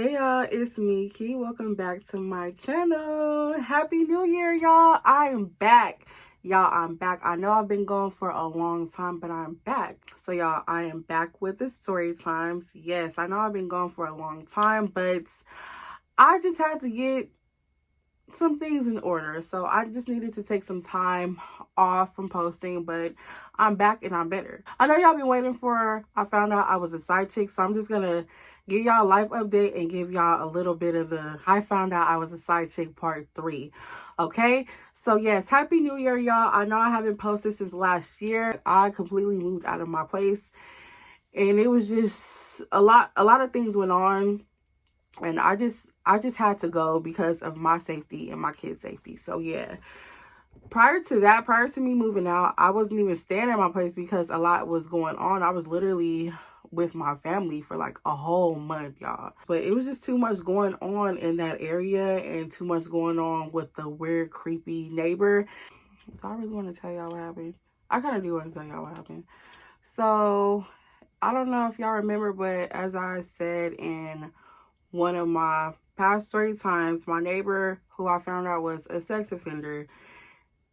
Hey y'all, it's Miki. Welcome back to my channel. Happy New Year, y'all. I am back. I'm back. I know I've been gone for a long time, but I'm back. So y'all, I am back with the story times. Yes, I know I've been gone for a long time, but I just had to get some things in order. So I just needed to take some time off from posting, but I'm back and I'm better. I know y'all been waiting for, I found out I was a side chick, so I'm just gonna give y'all a life update and give y'all a little bit of the I found out I was a side chick part 3. Okay, so yes, happy new year, y'all. I know I haven't posted since last year. I completely moved out of my place and it was just a lot of things went on, and I just had to go because of my safety and my kids' safety. So yeah, prior to me moving out, I wasn't even staying at my place because a lot was going on. I was literally with my family for like a whole month, y'all. But it was just too much going on in that area and too much going on with the weird, creepy neighbor. Do I really want to tell y'all what happened? I kind of do want to tell y'all what happened. So I don't know if y'all remember, but as I said in one of my past story times, my neighbor, who I found out was a sex offender,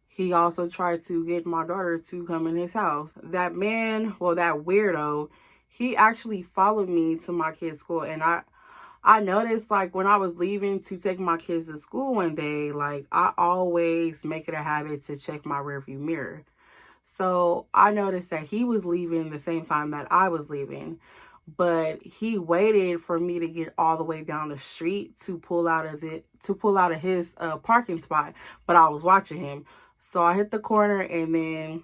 he also tried to get my daughter to come in his house. That man, well, that weirdo, he actually followed me to my kid's school. And I noticed, like, when I was leaving to take my kids to school one day, like, I always make it a habit to check my rearview mirror. So I noticed that he was leaving the same time that I was leaving, but he waited for me to get all the way down the street to pull out of his parking spot. But I was watching him. So I hit the corner, and then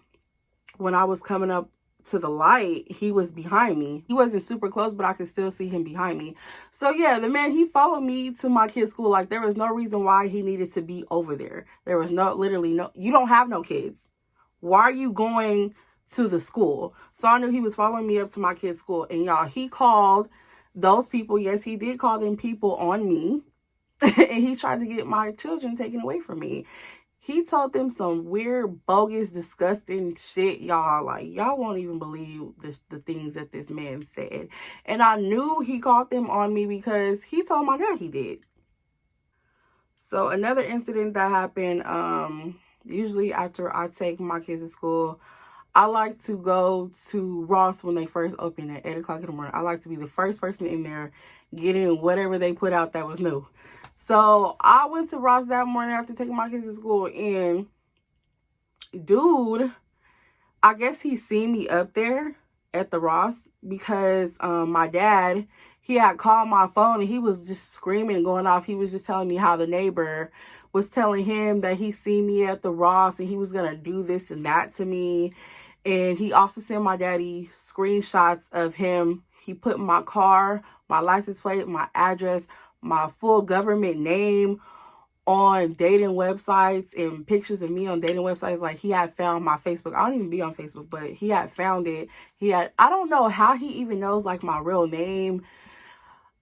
when I was coming up to the light, he was behind me. He wasn't super close, but I could still see him behind me. So yeah, the man, he followed me to my kid's school. Like, there was no reason why he needed to be over there. There was literally no, you don't have no kids. Why are you going to the school? So I knew he was following me up to my kid's school. And y'all, he called those people. Yes, he did call them people on me. And he tried to get my children taken away from me. He told them some weird, bogus, disgusting shit, y'all. Like, y'all won't even believe the things that this man said. And I knew he called them on me because he told my dad he did. So another incident that happened, usually after I take my kids to school, I like to go to Ross when they first open at 8 o'clock in the morning. I like to be the first person in there getting whatever they put out that was new. So I went to Ross that morning after taking my kids to school, and dude, I guess he seen me up there at the Ross because my dad, he had called my phone and he was just screaming and going off. He was just telling me how the neighbor was telling him that he seen me at the Ross and he was going to do this and that to me. And he also sent my daddy screenshots of him. He put my car, my license plate, my address, my full government name on dating websites and pictures of me on dating websites. Like, he had found my Facebook. I don't even be on Facebook, but he had found it. I don't know how he even knows, like, my real name.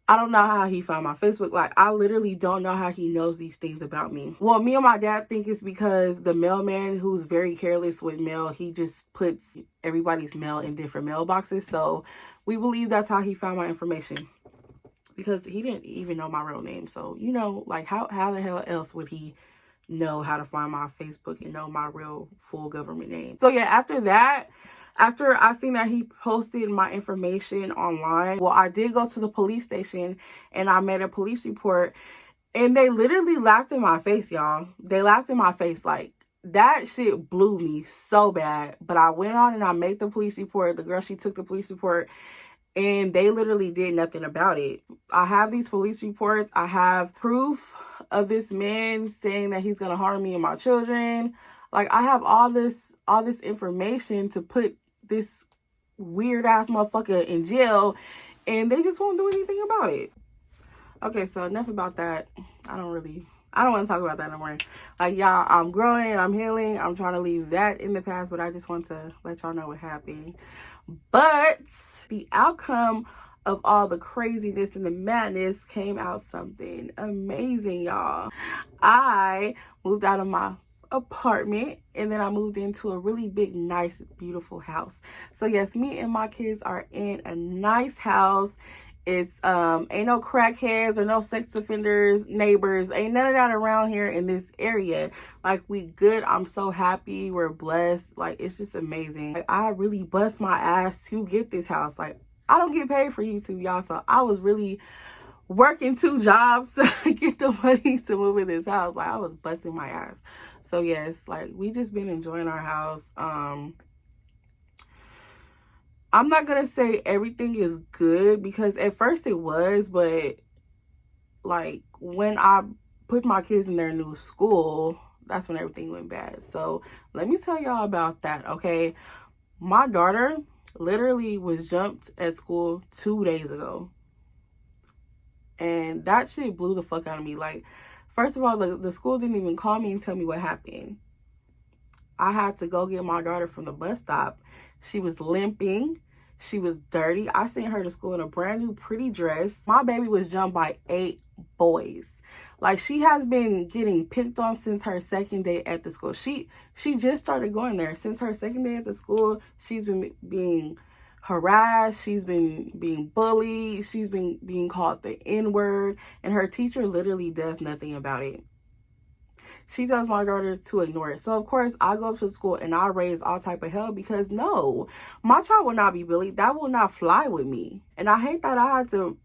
I don't know how he found my Facebook. Like, I literally don't know how he knows these things about me. Well, me and my dad think it's because the mailman, who's very careless with mail, he just puts everybody's mail in different mailboxes. So we believe that's how he found my information, because he didn't even know my real name. So, you know, like, how the hell else would he know how to find my Facebook and know my real full government name? So yeah, after that, after I seen that he posted my information online, well, I did go to the police station and I made a police report, and they literally laughed in my face, y'all. They laughed in my face. Like, that shit blew me so bad. But I went on and I made the police report. The girl, she took the police report, and they literally did nothing about it. I have these police reports. I have proof of this man saying that he's going to harm me and my children. Like, I have all this information to put this weird ass motherfucker in jail, and they just won't do anything about it. Okay, so enough about that. I don't want to talk about that no more. Like, y'all, I'm growing and I'm healing. I'm trying to leave that in the past, but I just want to let y'all know what happened. But the outcome of all the craziness and the madness came out something amazing, y'all. I moved out of my apartment, and then I moved into a really big, nice, beautiful house. So yes, me and my kids are in a nice house. It's ain't no crackheads or no sex offenders, neighbors, ain't none of that around here in this area. Like, we good. I'm so happy. We're blessed. Like, it's just amazing. Like, I really bust my ass to get this house. Like, I don't get paid for YouTube, y'all, so I was really working 2 jobs to get the money to move in this house. Like, I was busting my ass. So yes, like, we just been enjoying our house. I'm not gonna say everything is good, because at first it was, but like, when I put my kids in their new school, that's when everything went bad. So let me tell y'all about that, okay? My daughter literally was jumped at school 2 days ago. And that shit blew the fuck out of me. Like, first of all, the school didn't even call me and tell me what happened. I had to go get my daughter from the bus stop. She was limping. She was dirty. I sent her to school in a brand new pretty dress. My baby was jumped by 8 boys. Like, she has been getting picked on since her second day at the school. She just started going there. Since her second day at the school, she's been being harassed. She's been being bullied. She's been being called the N-word. And her teacher literally does nothing about it. She tells my daughter to ignore it. So, of course, I go up to the school and I raise all type of hell, because no, my child will not be bullied. That will not fly with me. And I hate that I had to,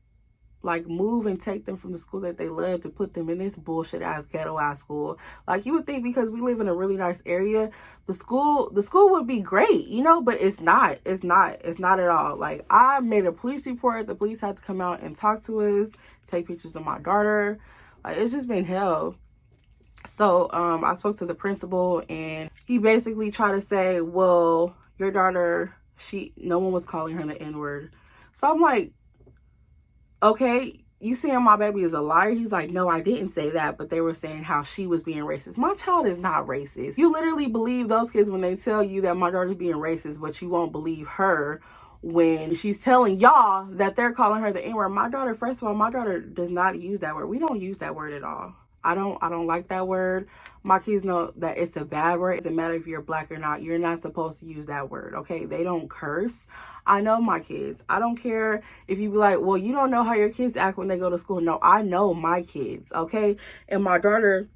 like, move and take them from the school that they love to put them in this bullshit ass ghetto ass school. Like, you would think because we live in a really nice area, the school would be great, you know, but it's not. It's not at all. Like, I made a police report. The police had to come out and talk to us, take pictures of my daughter. Like, it's just been hell. So I spoke to the principal, and he basically tried to say, well, your daughter, no one was calling her the N-word. So I'm like, okay, you saying my baby is a liar? He's like, no, I didn't say that, but they were saying how she was being racist. My child is not racist. You literally believe those kids when they tell you that my daughter's being racist, but you won't believe her when she's telling y'all that they're calling her the N-word. My daughter, first of all, my daughter does not use that word. We don't use that word at all. I don't like that word. My kids know that it's a bad word. It doesn't matter if you're black or not. You're not supposed to use that word, okay? They don't curse. I know my kids. I don't care if you be like, well, you don't know how your kids act when they go to school. No, I know my kids, okay? And my daughter,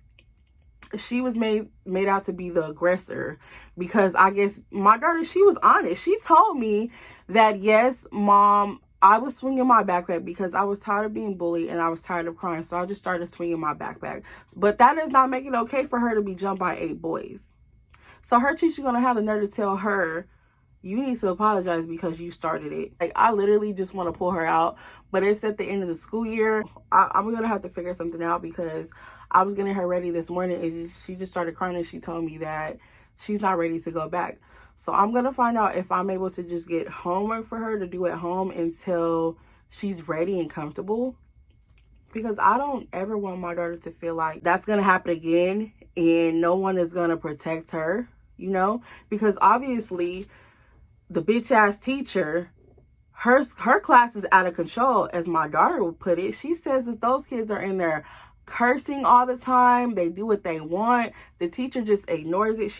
she was made out to be the aggressor, because I guess my daughter, she was honest. She told me that, yes, Mom, I was swinging my backpack because I was tired of being bullied and I was tired of crying. So I just started swinging my backpack. But that does not make it okay for her to be jumped by 8 boys. So her teacher's going to have the nerve to tell her, you need to apologize because you started it. Like, I literally just want to pull her out. But it's at the end of the school year. I'm going to have to figure something out, because I was getting her ready this morning and she just started crying, and she told me that she's not ready to go back. So I'm going to find out if I'm able to just get homework for her to do at home until she's ready and comfortable. Because I don't ever want my daughter to feel like that's going to happen again and no one is going to protect her, you know? Because obviously the bitch ass teacher, her class is out of control, as my daughter would put it. She says that those kids are in there cursing all the time. They do what they want. The teacher just ignores it.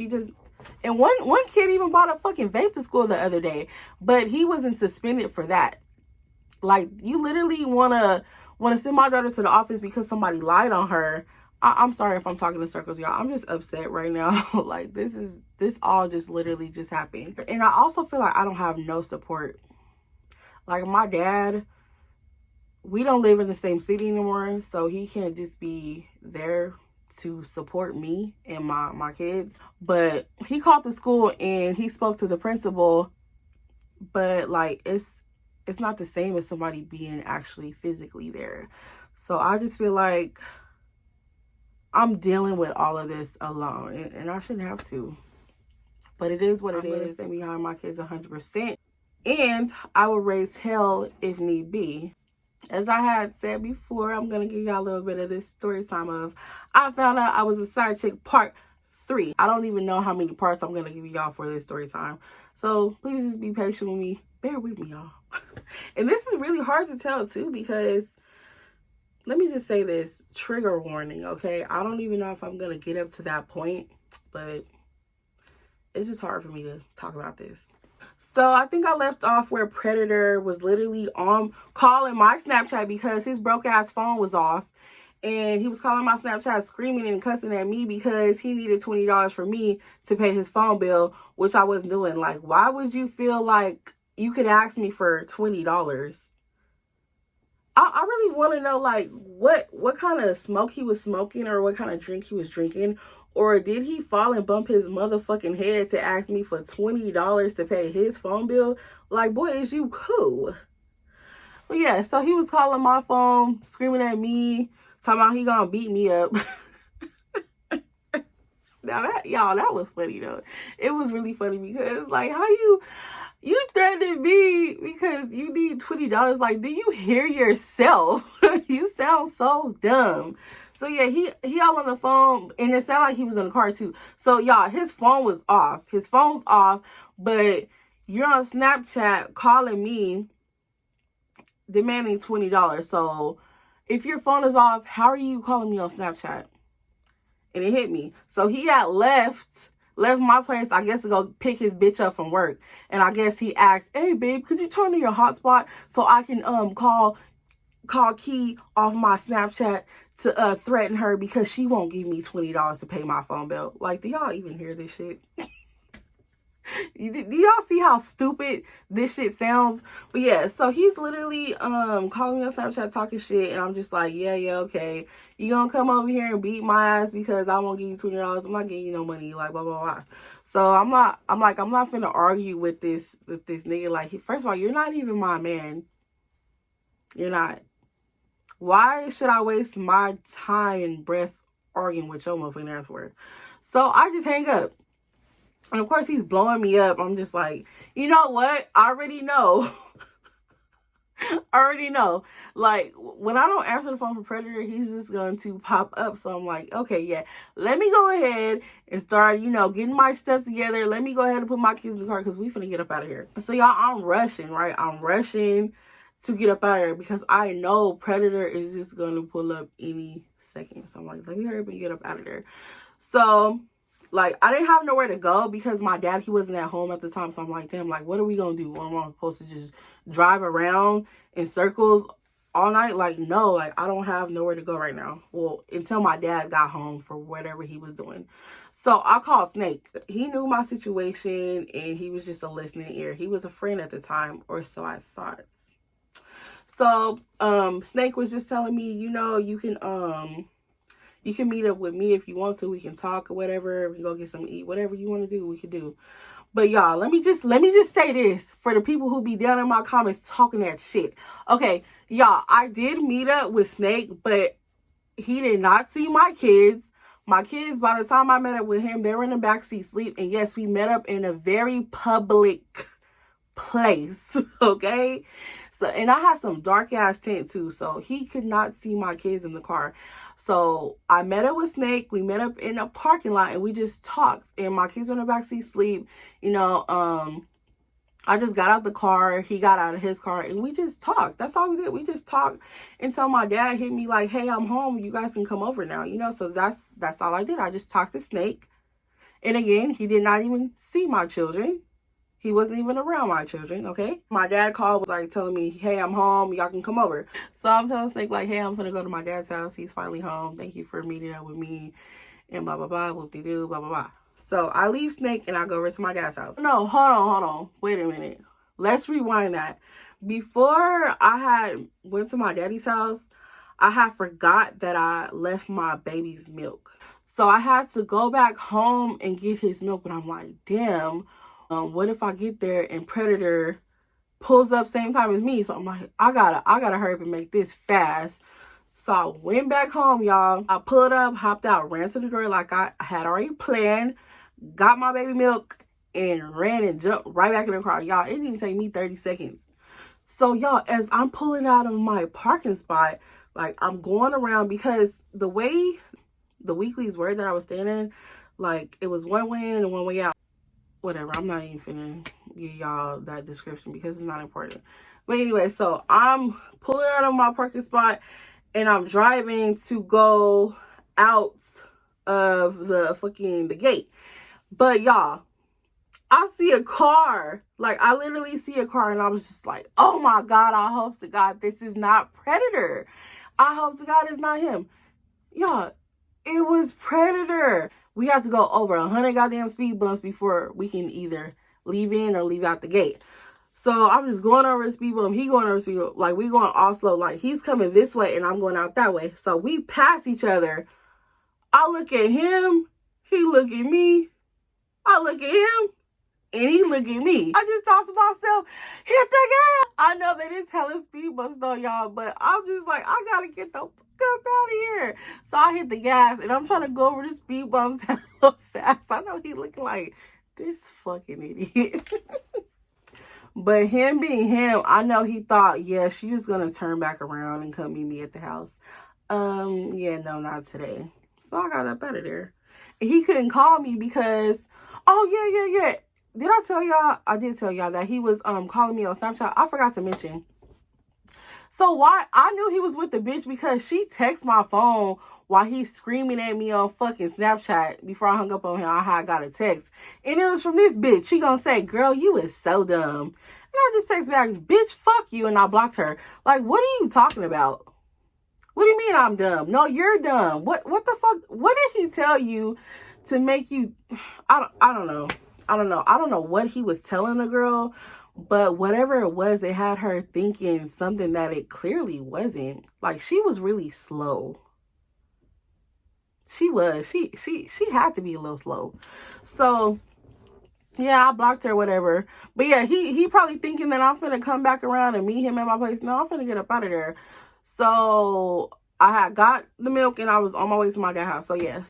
And one kid even bought a fucking vape to school the other day, but he wasn't suspended for that. Like, you literally want to send my daughter to the office because somebody lied on her. I'm sorry if I'm talking in circles, y'all. I'm just upset right now. Like, this all just literally just happened. And I also feel like I don't have no support. Like, my dad, we don't live in the same city anymore, so he can't just be there to support me and my kids. But he called the school and he spoke to the principal, but like, it's not the same as somebody being actually physically there. So I just feel like I'm dealing with all of this alone, and I shouldn't have to, but it is what it is. I'm gonna stand behind my kids 100%, and I will raise hell if need be. As I had said before, I'm going to give y'all a little bit of this story time of I found out I was a side chick part 3. I don't even know how many parts I'm going to give y'all for this story time. So please just be patient with me. Bear with me, y'all. And this is really hard to tell too, because let me just say this, trigger warning, okay? I don't even know if I'm going to get up to that point, but it's just hard for me to talk about this. So I think I left off where Predator was literally on calling my Snapchat because his broke ass phone was off. And he was calling my Snapchat screaming and cussing at me because he needed $20 for me to pay his phone bill, which I wasn't doing. Like, why would you feel like you could ask me for $20? I really want to know, like, what kind of smoke he was smoking or what kind of drink he was drinking. Or did he fall and bump his motherfucking head to ask me for $20 to pay his phone bill? Like, boy, is you cool? But yeah, so he was calling my phone, screaming at me, talking about he gonna beat me up. Now that, y'all, that was funny though. It was really funny because, like, how you threatened me because you need $20. Like, do you hear yourself? You sound so dumb. So yeah, he all on the phone, and it sounded like he was in the car too. So y'all, his phone was off. His phone's off, but you're on Snapchat calling me demanding $20. So if your phone is off, how are you calling me on Snapchat? And it hit me. So he had left my place, I guess, to go pick his bitch up from work. And I guess he asked, hey babe, could you turn on your hotspot so I can call Key off my Snapchat to threaten her because she won't give me $20 to pay my phone bill. Like, do y'all even hear this shit? Do y'all see how stupid this shit sounds? But yeah, so he's literally calling me on Snapchat talking shit, and I'm just like, yeah, okay, you gonna come over here and beat my ass because I won't give you $20? I'm not giving you no money, like, blah blah blah. So I'm not finna argue with this nigga. Like, first of all, you're not even my man. You're not. Why should I waste my time and breath arguing with your motherfucking ass for it? So I just hang up. And of course, he's blowing me up. I'm just like, you know what? I already know. I already know. Like, when I don't answer the phone for Predator, he's just going to pop up. So I'm like, okay, yeah. Let me go ahead and start, getting my stuff together. Let me go ahead and put my kids in the car because we finna get up out of here. So, y'all, I'm rushing, right? I'm rushing to get up out of here because I know Predator is just going to pull up any second. So I'm like, let me hurry up and get up out of there. So, like, I didn't have nowhere to go because my dad, he wasn't at home at the time. So I'm like, damn, like, what are we going to do? Am I supposed to just drive around in circles all night? Like, no, like, I don't have nowhere to go right now. Well, until my dad got home for whatever he was doing. So I called Snake. He knew my situation and he was just a listening ear. He was a friend at the time, or so I thought. So Snake was just telling me, you can meet up with me if you want to. We can talk or whatever. We can go get something to eat. Whatever you want to do, we can do. But y'all, let me just say this for the people who be down in my comments talking that shit. Okay, y'all, I did meet up with Snake, but he did not see my kids. My kids, by the time I met up with him, they were in the backseat sleep. And yes, we met up in a very public place. Okay? So, and I had some dark ass tent too, so he could not see my kids in the car. So I met up with Snake. We met up in a parking lot and we just talked. And my kids were in the backseat sleep. I just got out the car. He got out of his car and we just talked. That's all we did. We just talked until my dad hit me like, hey, I'm home. You guys can come over now. So that's all I did. I just talked to Snake. And again, he did not even see my children. He wasn't even around my children, okay? My dad called, was like telling me, hey, I'm home. Y'all can come over. So I'm telling Snake like, hey, I'm gonna go to my dad's house. He's finally home. Thank you for meeting up with me. And blah, blah, blah, whoop-de-doo, blah, blah, blah. So I leave Snake and I go over to my dad's house. No, hold on. Wait a minute. Let's rewind that. Before I went to my daddy's house, I had forgot that I left my baby's milk. So I had to go back home and get his milk. But I'm like, damn. What if I get there and Predator pulls up same time as me? So I'm like, I gotta hurry up and make this fast. So I went back home, y'all. I pulled up, hopped out, ran to the door like I had already planned, got my baby milk, and ran and jumped right back in the car. Y'all, it didn't even take me 30 seconds. So y'all, as I'm pulling out of my parking spot, like I'm going around because the way the weeklies were that I was staying in, like it was one way in and one way out. Whatever, I'm not even finna give y'all that description because it's not important. But anyway, so I'm pulling out of my parking spot and I'm driving to go out of the gate. But y'all, I see a car. Like, I literally see a car, and I was just like, oh my God, I hope to God this is not Predator. I hope to God it's not him. Y'all, it was Predator. We have to go over 100 goddamn speed bumps before we can either leave in or leave out the gate. So I'm just going over the speed bump. He going over the speed bump. Like, we going all slow. Like, he's coming this way and I'm going out that way. So we pass each other. I look at him. He look at me. I look at him. And he look at me. I just thought to myself, hit the gas. I know they didn't tell us speed bumps though, y'all. But I'm just like, I got to get the fuck up out of here. So I hit the gas. And I'm trying to go over the speed bumps hella fast. I know he looking like this fucking idiot. But him being him, I know he thought, yeah, she's just going to turn back around and come meet me at the house. Yeah, no, not today. So I got up out of there. And he couldn't call me because, oh, yeah. Did I tell y'all? I did tell y'all that he was calling me on Snapchat. I forgot to mention. So why? I knew he was with the bitch because she texted my phone while he's screaming at me on fucking Snapchat. Before I hung up on him, I got a text. And it was from this bitch. She gonna say, girl, you is so dumb. And I just text back, bitch, fuck you. And I blocked her. Like, what are you talking about? What do you mean I'm dumb? No, you're dumb. What the fuck? What did he tell you to make you... I don't know. I don't know what he was telling the girl, but whatever it was, it had her thinking something that it clearly wasn't. Like, she was really slow. She was. She had to be a little slow. So, yeah, I blocked her, whatever. But yeah, he probably thinking that I'm finna come back around and meet him at my place. No, I'm finna get up out of there. So, I had got the milk and I was on my way to my dad's house. So, yes.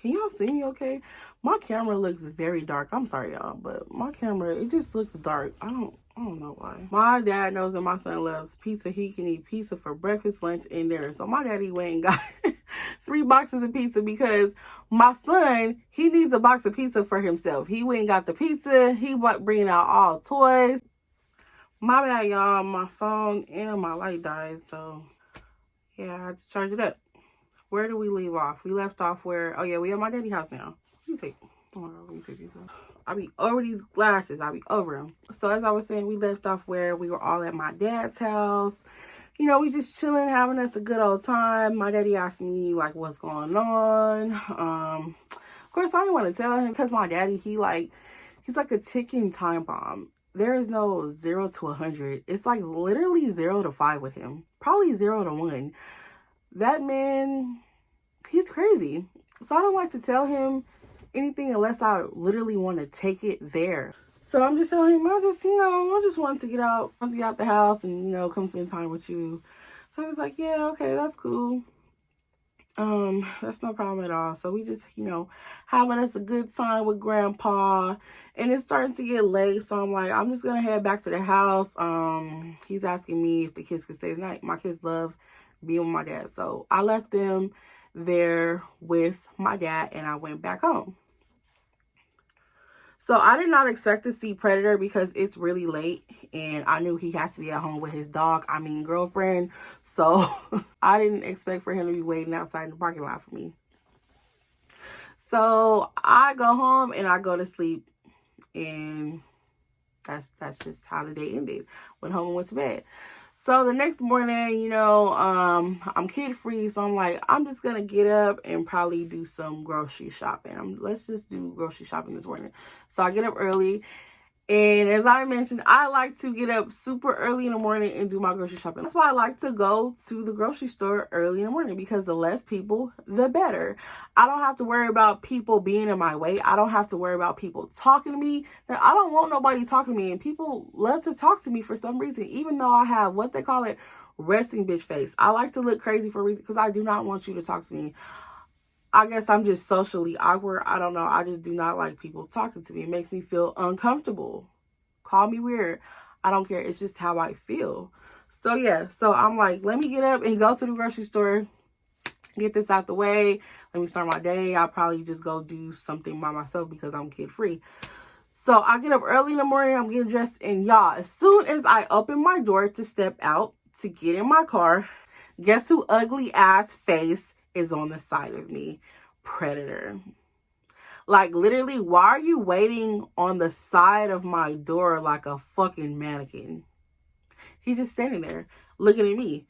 Can y'all see me okay? My camera looks very dark. I'm sorry, y'all, but my camera, it just looks dark. I don't know why. My dad knows that my son loves pizza. He can eat pizza for breakfast, lunch, and dinner. So my daddy went and got 3 boxes of pizza because my son, he needs a box of pizza for himself. He went and got the pizza. He went bringing out all toys. My bad, y'all. My phone and my light died, so yeah, I had to charge it up. Where do we leave off? We left off where, oh yeah, we at my daddy's house now. Let me take these off. I be over these glasses. I be over them. So as I was saying, we left off where we were all at my dad's house. You know, we just chilling, having us a good old time. My daddy asked me, like, what's going on. Of course, I didn't want to tell him because my daddy, he's like a ticking time bomb. There is no 0 to 100. It's like literally 0 to 5 with him. Probably 0 to 1. That man, he's crazy. So I don't like to tell him anything unless I literally want to take it there. So I'm just telling him, I just want to get out, the house and, come spend time with you. So he was like, yeah, okay, that's cool. That's no problem at all. So we just, having us a good time with grandpa, and it's starting to get late. So I'm like, I'm just going to head back to the house. He's asking me if the kids could stay the night. My kids love being with my dad. So I left them there with my dad and I went back home. So I did not expect to see Predator because it's really late and I knew he had to be at home with his girlfriend. So I didn't expect for him to be waiting outside in the parking lot for me. So I go home and I go to sleep, and that's just how the day ended. Went home and went to bed. So the next morning, I'm kid free. So I'm like, I'm just going to get up and probably do some grocery shopping. Let's just do grocery shopping this morning. So I get up early. And as I mentioned, I like to get up super early in the morning and do my grocery shopping. That's why I like to go to the grocery store early in the morning, because the less people, the better. I don't have to worry about people being in my way. I don't have to worry about people talking to me. Now, I don't want nobody talking to me, and people love to talk to me for some reason, even though I have what they call it, resting bitch face. I like to look crazy for a reason because I do not want you to talk to me. I guess I'm just socially awkward. I don't know. I just do not like people talking to me. It makes me feel uncomfortable. Call me weird. I don't care. It's just how I feel. So, yeah. So, I'm like, let me get up and go to the grocery store. Get this out the way. Let me start my day. I'll probably just go do something by myself because I'm kid free. So, I get up early in the morning. I'm getting dressed. And, y'all, as soon as I open my door to step out to get in my car, guess who ugly ass face is on the side of me? Predator. Like, literally, why are you waiting on the side of my door like a fucking mannequin? He's just standing there looking at me.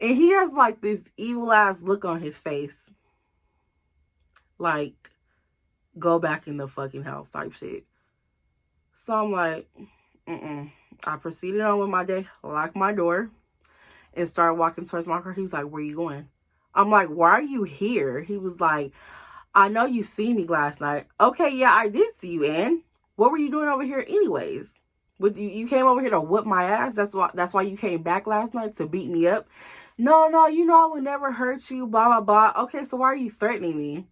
And he has like this evil ass look on his face. Like, go back in the fucking house type shit. So I'm like, I proceeded on with my day, locked my door, and started walking towards my car. He was like, where you going? I'm like, why are you here? He was like, I know you seen me last night. Okay, yeah, I did see you, and what were you doing over here anyways? You came over here to whoop my ass? That's why you came back last night, to beat me up? No, you know I would never hurt you, blah, blah, blah. Okay, so why are you threatening me?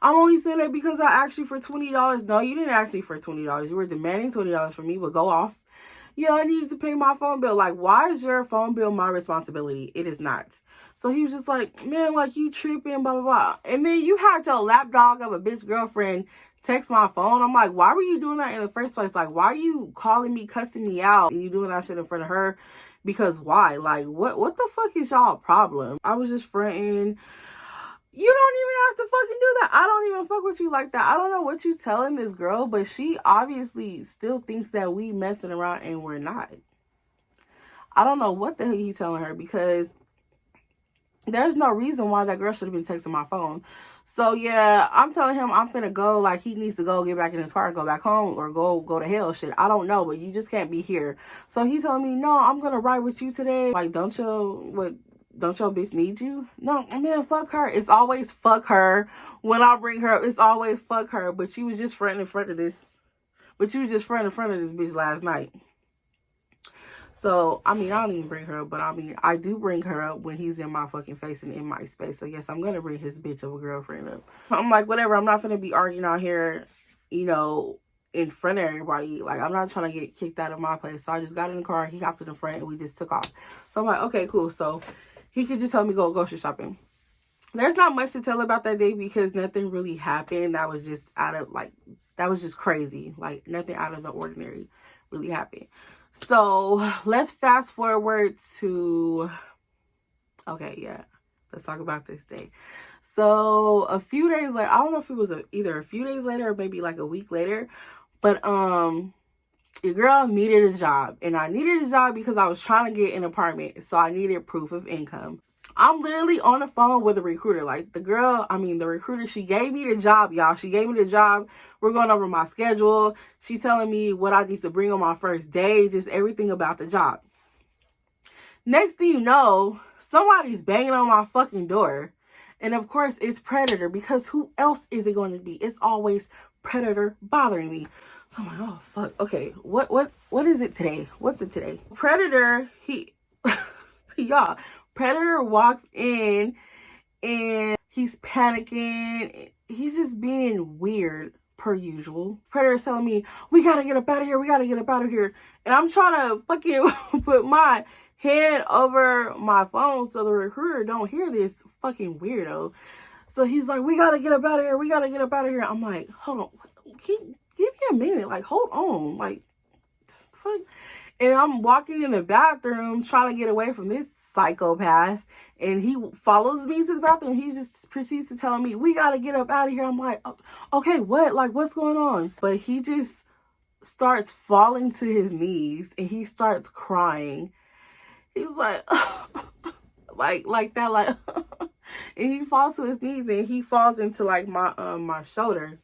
I'm only saying that because I asked you for $20. No, you didn't ask me for $20. You were demanding $20 from me, but go off. Yeah, I needed to pay my phone bill. Like, why is your phone bill my responsibility? It is not. So he was just like, man, like, you tripping, blah, blah, blah. And then you had your lapdog of a bitch girlfriend text my phone. I'm like, why were you doing that in the first place? Like, why are you calling me, cussing me out, and you doing that shit in front of her? Because why? Like, what the fuck is y'all problem? I was just fronting. You don't even have to fucking do that. I don't even fuck with you like that. I don't know what you telling this girl, but she obviously still thinks that we messing around and we're not. I don't know what the hell he's telling her, because there's no reason why that girl should have been texting my phone. So yeah, I'm telling him I'm finna go. Like, he needs to go get back in his car and go back home, or go to hell. Shit, I don't know, but you just can't be here. So he's telling me, no, I'm gonna ride with you today. Like, don't your bitch need you? No, man, fuck her. It's always fuck her. When I bring her up, it's always fuck her. But she was just fronting in front of this. But you was just fronting in front of this bitch last night. So, I mean, I don't even bring her up, but I mean, I do bring her up when he's in my fucking face and in my space. So, yes, I'm going to bring his bitch of a girlfriend up. I'm like, whatever, I'm not going to be arguing out here, you know, in front of everybody. Like, I'm not trying to get kicked out of my place. So, I just got in the car, he hopped in the front, and we just took off. So, I'm like, okay, cool. So, he could just tell me go grocery shopping. There's not much to tell about that day because nothing really happened. That was just that was just crazy. Like, nothing out of the ordinary really happened. So let's fast forward to, okay, yeah, let's talk about this day. So a few days later, I don't know if it was either a few days later or maybe like a week later, but your girl needed a job, and I needed a job because I was trying to get an apartment, so I needed proof of income. I'm literally on the phone with a recruiter. Like, the recruiter, she gave me the job, y'all. She gave me the job. We're going over my schedule. She's telling me what I need to bring on my first day, just everything about the job. Next thing you know, somebody's banging on my fucking door. And of course, it's Predator, because who else is it going to be? It's always Predator bothering me. So I'm like, oh, fuck. Okay, what is it today? What's it today? Predator, y'all. Predator walks in and he's panicking. He's just being weird per usual. Predator's telling me, we gotta get up out of here. We gotta get up out of here. And I'm trying to fucking put my hand over my phone so the recruiter don't hear this fucking weirdo. So he's like, we gotta get up out of here. We gotta get up out of here. I'm like, hold on. Give me a minute. Like, hold on. Like, fuck. And I'm walking in the bathroom trying to get away from this psychopath, and he follows me to the bathroom. He just proceeds to tell me, we gotta get up out of here. I'm like, okay, what? Like, what's going on? But he just starts falling to his knees, and he starts crying. He's like, like that, like, and he falls to his knees, and he falls into like my shoulder.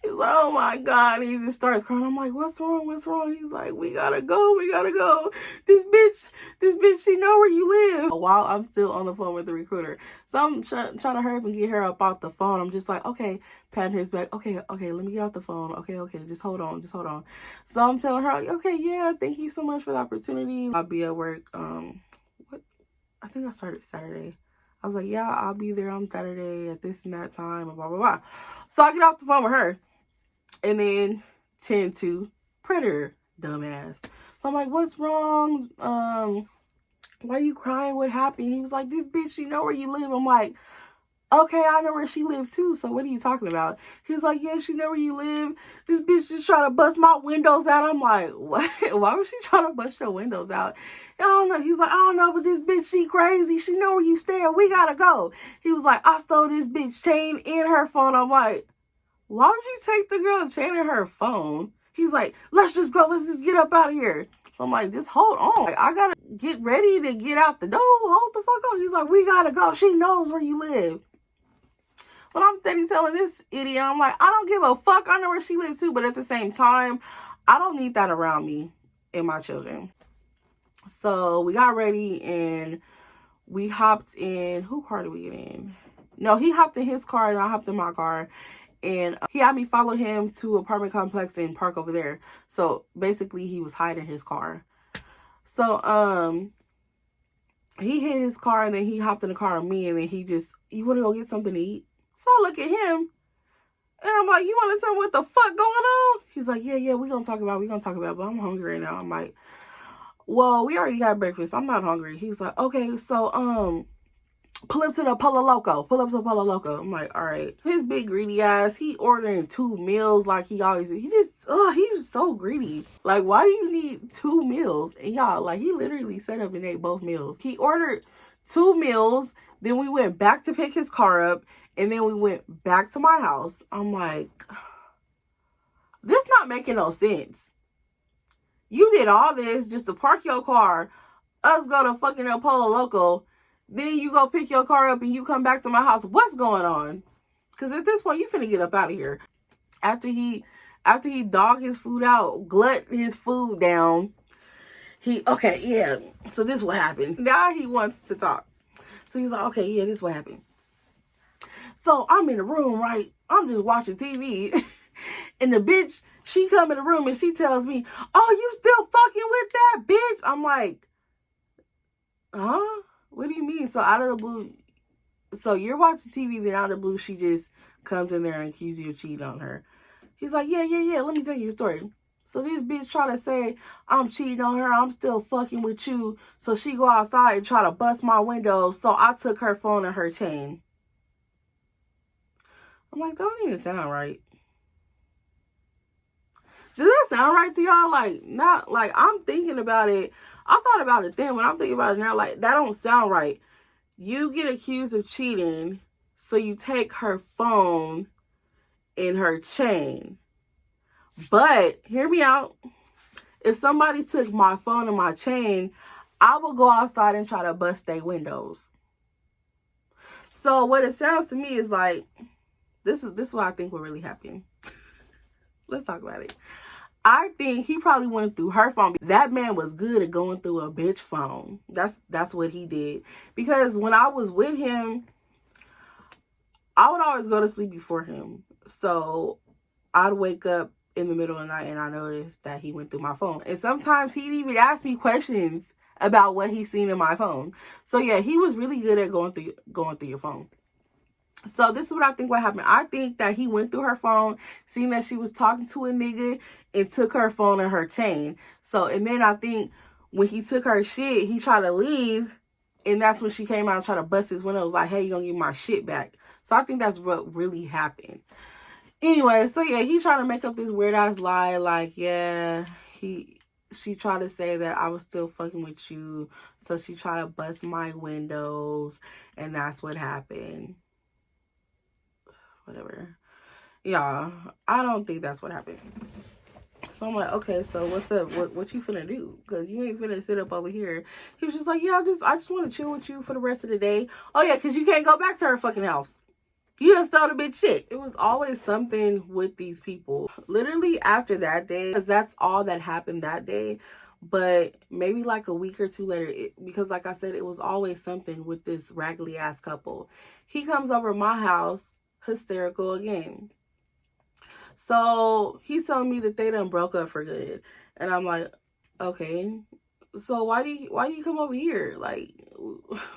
He's like, oh my God. He just starts crying. I'm like, what's wrong? What's wrong? He's like, we gotta go. We gotta go. This bitch, she know where you live. While I'm still on the phone with the recruiter. So I'm trying to hurry up and get her up off the phone. I'm just like, okay, patting his back. Okay, let me get off the phone. Okay, just hold on. So I'm telling her, okay, yeah, thank you so much for the opportunity. I'll be at work. I think I started Saturday. I was like, yeah, I'll be there on Saturday at this and that time, blah, blah, blah. So I get off the phone with her. And then tend to Predator, dumbass. So I'm like, what's wrong? Why are you crying? What happened? He was like, this bitch, she know where you live. I'm like, okay, I know where she lives too. So what are you talking about? He's like, yeah, she know where you live. This bitch just trying to bust my windows out. I'm like, what? Why was she trying to bust your windows out? I don't know. He's like, I don't know, but this bitch, she crazy. She know where you stay. We gotta go. He was like, I stole this bitch chain and her phone. I'm like, why would you take the girl chain in her phone? He's like, let's just go. Let's just get up out of here. So I'm like, just hold on. Like, I gotta get ready to get out the door. Hold the fuck on. He's like, we gotta go. She knows where you live. But I'm steady telling this idiot, I'm like, I don't give a fuck. I know where she lives too. But at the same time, I don't need that around me and my children. So we got ready and we hopped in. Who car did we get in? No, he hopped in his car and I hopped in my car. And he had me follow him to an apartment complex and park over there. So basically he was hiding his car. So he hit his car and then he hopped in the car with me and then he want to go get something to eat. So I look at him and I'm like, you want to tell me what the fuck going on? He's like, yeah, we're going to talk about it, but I'm hungry right now. I'm like, well, we already got breakfast. I'm not hungry. He was like, okay, so, pull up to the Polo Loco. I'm like, all right. His big greedy ass, he ordering 2 meals like he always, he was so greedy. Like, why do you need 2 meals? And y'all, like, he literally set up and ate both meals. He ordered 2 meals, then we went back to pick his car up, and then we went back to my house. I'm like, this not making no sense. You did all this just to park your car, us go to fucking El Polo Loco, then you go pick your car up and you come back to my house. What's going on? Because at this point, you finna get up out of here. After he dog his food out, glut his food down, okay, yeah. So this is what happened. Now he wants to talk. So he's like, okay, yeah, this is what happened. So I'm in the room, right? I'm just watching TV. And the bitch, she come in the room and she tells me, oh, you still fucking with that bitch? I'm like, huh? What do you mean? So out of the blue, so you're watching TV, then out of the blue, she just comes in there and accuses you of cheating on her. He's like, yeah, let me tell you a story. So this bitch try to say, I'm cheating on her, I'm still fucking with you. So she go outside and try to bust my window. So I took her phone and her chain. I'm like, that don't even sound right. Does that sound right to y'all? Like, not, like, I'm thinking about it. I thought about it then. When I'm thinking about it now, like, that don't sound right. You get accused of cheating, so you take her phone and her chain. But, hear me out. If somebody took my phone and my chain, I will go outside and try to bust their windows. So, what it sounds to me is like, this is what I think will really happen. Let's talk about it. I think he probably went through her phone. That man was good at going through a bitch phone. That's what he did. Because when I was with him, I would always go to sleep before him. So I'd wake up in the middle of the night and I noticed that he went through my phone. And sometimes he'd even ask me questions about what he's seen in my phone. So yeah, he was really good at going through your phone. So this is what I think what happened. I think that he went through her phone, seen that she was talking to a nigga, and took her phone and her chain. So, and then I think when he took her shit, he tried to leave, and that's when she came out and tried to bust his window. It was like, hey, you gonna give my shit back? So I think that's what really happened. Anyway, so yeah, he tried to make up this weird ass lie, like, yeah, she tried to say that I was still fucking with you, so she tried to bust my windows, and that's what happened. Whatever. Y'all, I don't think that's what happened. So I'm like, okay, so what's up? What you finna do? Because you ain't finna sit up over here. He was just like, yeah, I just want to chill with you for the rest of the day. Oh yeah, because you can't go back to her fucking house. You done stole the bitch shit. It was always something with these people. Literally after that day, because that's all that happened that day. But maybe like a week or two later, because like I said, it was always something with this raggedy ass couple. He comes over my house, hysterical again. So he's telling me that they done broke up for good. And I'm like, okay, so why do you come over here? Like,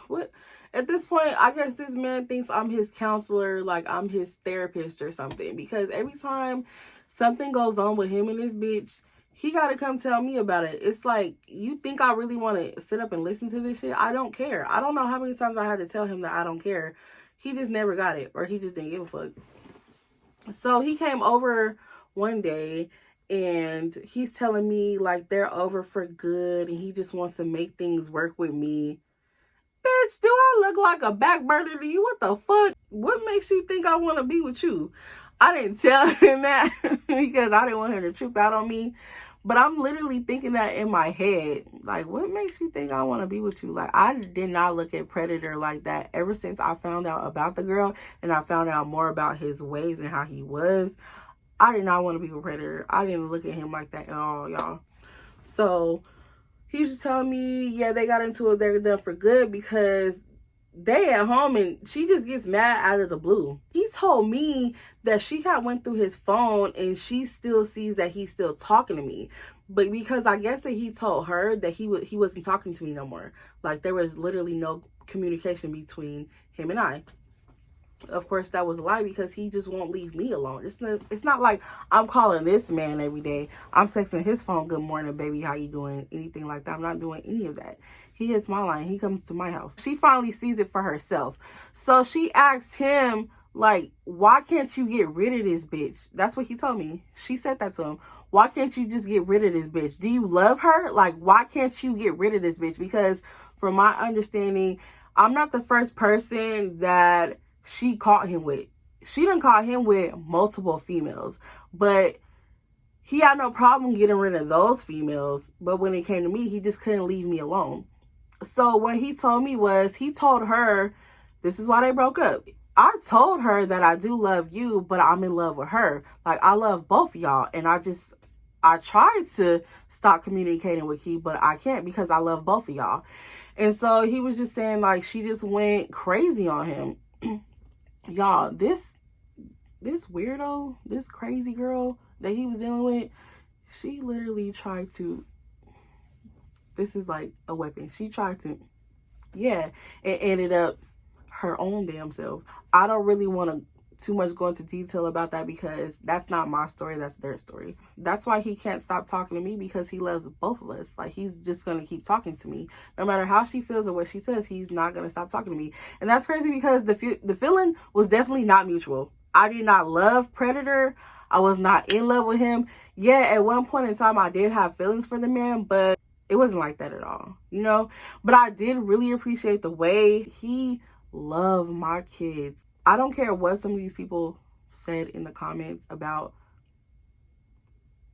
what? At this point, I guess this man thinks I'm his counselor, like I'm his therapist or something. Because every time something goes on with him and this bitch, he got to come tell me about it. It's like, you think I really want to sit up and listen to this shit? I don't care. I don't know how many times I had to tell him that I don't care. He just never got it, or he just didn't give a fuck. So he came over one day and he's telling me like they're over for good and he just wants to make things work with me. Bitch, do I look like a back burner to you? What the fuck? What makes you think I want to be with you? I didn't tell him that because I didn't want him to trip out on me. But I'm literally thinking that in my head. Like, what makes you think I want to be with you? Like, I did not look at Predator like that ever since I found out about the girl and I found out more about his ways and how he was. I did not want to be with Predator. I didn't look at him like that at all, y'all. So he was just telling me, yeah, they got into it. They're done for good because they at home and she just gets mad out of the blue. He told me that she had went through his phone and she still sees that he's still talking to me. But because I guess that he told her that he wasn't talking to me no more. Like there was literally no communication between him and I. Of course, that was a lie because he just won't leave me alone. It's not like I'm calling this man every day. I'm texting his phone, good morning, baby, how you doing? Anything like that. I'm not doing any of that. He hits my line. He comes to my house. She finally sees it for herself. So she asked him, like, why can't you get rid of this bitch? That's what he told me. She said that to him. Why can't you just get rid of this bitch? Do you love her? Like, why can't you get rid of this bitch? Because from my understanding, I'm not the first person that she caught him with. She done caught him with multiple females, but he had no problem getting rid of those females. But when it came to me, he just couldn't leave me alone. So what he told me was, he told her, this is why they broke up. I told her that I do love you, but I'm in love with her. Like, I love both of y'all. And I tried to stop communicating with Key, but I can't because I love both of y'all. And so he was just saying, like, she just went crazy on him. Y'all, this weirdo, this crazy girl that he was dealing with, she literally tried to, this is like a weapon. She tried to, yeah, and ended up her own damn self. I don't really want to too much go into detail about that because that's not my story, that's their story. That's why he can't stop talking to me, because he loves both of us. Like, he's just going to keep talking to me. No matter how she feels or what she says, he's not going to stop talking to me. And that's crazy because the feeling was definitely not mutual. I did not love Predator. I was not in love with him. Yeah, at one point in time, I did have feelings for the man, but it wasn't like that at all, you know? But I did really appreciate the way he loved my kids. I don't care what some of these people said in the comments about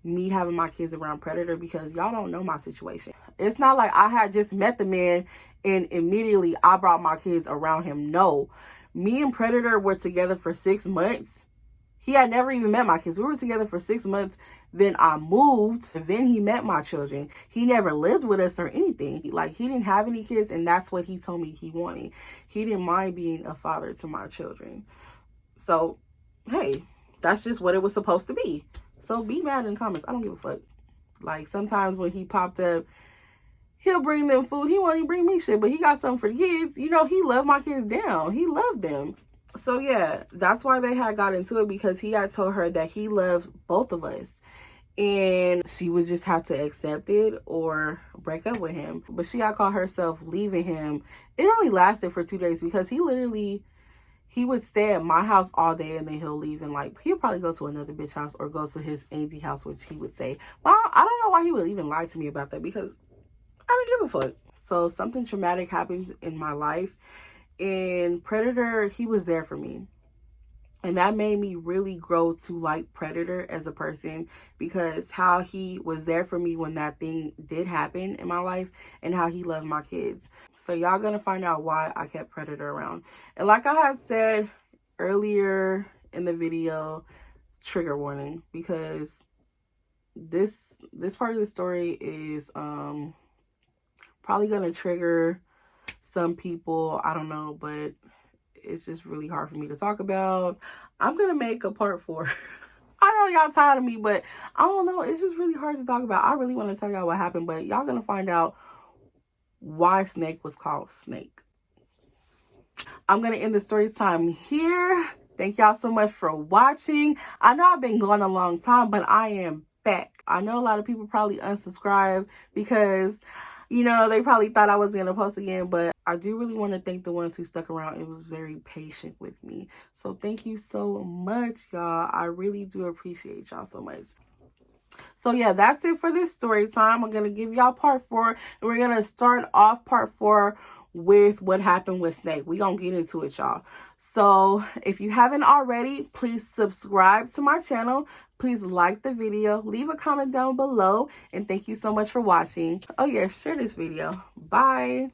me having my kids around Predator, because y'all don't know my situation. It's not like I had just met the man and immediately I brought my kids around him. No, me and Predator were together for 6 months. He had never even met my kids. We were together for 6 months. Then I moved, and then he met my children. He never lived with us or anything. Like, he didn't have any kids, and that's what he told me he wanted. He didn't mind being a father to my children. So, hey, that's just what it was supposed to be. So be mad in the comments. I don't give a fuck. Like, sometimes when he popped up, he'll bring them food. He won't even bring me shit, but he got something for the kids. You know, he loved my kids down. He loved them. So yeah, that's why they had got into it, because he had told her that he loved both of us. And she would just have to accept it or break up with him. But she had caught herself leaving him. It only lasted for 2 days because he would stay at my house all day and then he'll leave. And like, he'll probably go to another bitch house or go to his auntie house, which he would say. But I don't know why he would even lie to me about that, because I don't give a fuck. So something traumatic happened in my life. And Predator, he was there for me. And that made me really grow to like Predator as a person, because how he was there for me when that thing did happen in my life and how he loved my kids. So y'all gonna find out why I kept Predator around. And like I had said earlier in the video, trigger warning, because this part of the story is probably gonna trigger some people. I don't know, but it's just really hard for me to talk about. I'm gonna make a part 4. I know y'all tired of me, but I don't know, it's just really hard to talk about. I really want to tell y'all what happened, but y'all gonna find out why Snake was called Snake. I'm gonna end the story time here. Thank y'all so much for watching. I know I've been gone a long time, but I am back. I know a lot of people probably unsubscribed because, you know, they probably thought I wasn't going to post again, but I do really want to thank the ones who stuck around. It was very patient with me. So thank you so much, y'all. I really do appreciate y'all so much. So yeah, that's it for this story time. I'm going to give y'all part 4, and we're going to start off part 4 with what happened with Snake. We gonna get into it, y'all. So if you haven't already, please subscribe to my channel. Please like the video, leave a comment down below, and thank you so much for watching. Oh yeah, share this video. Bye.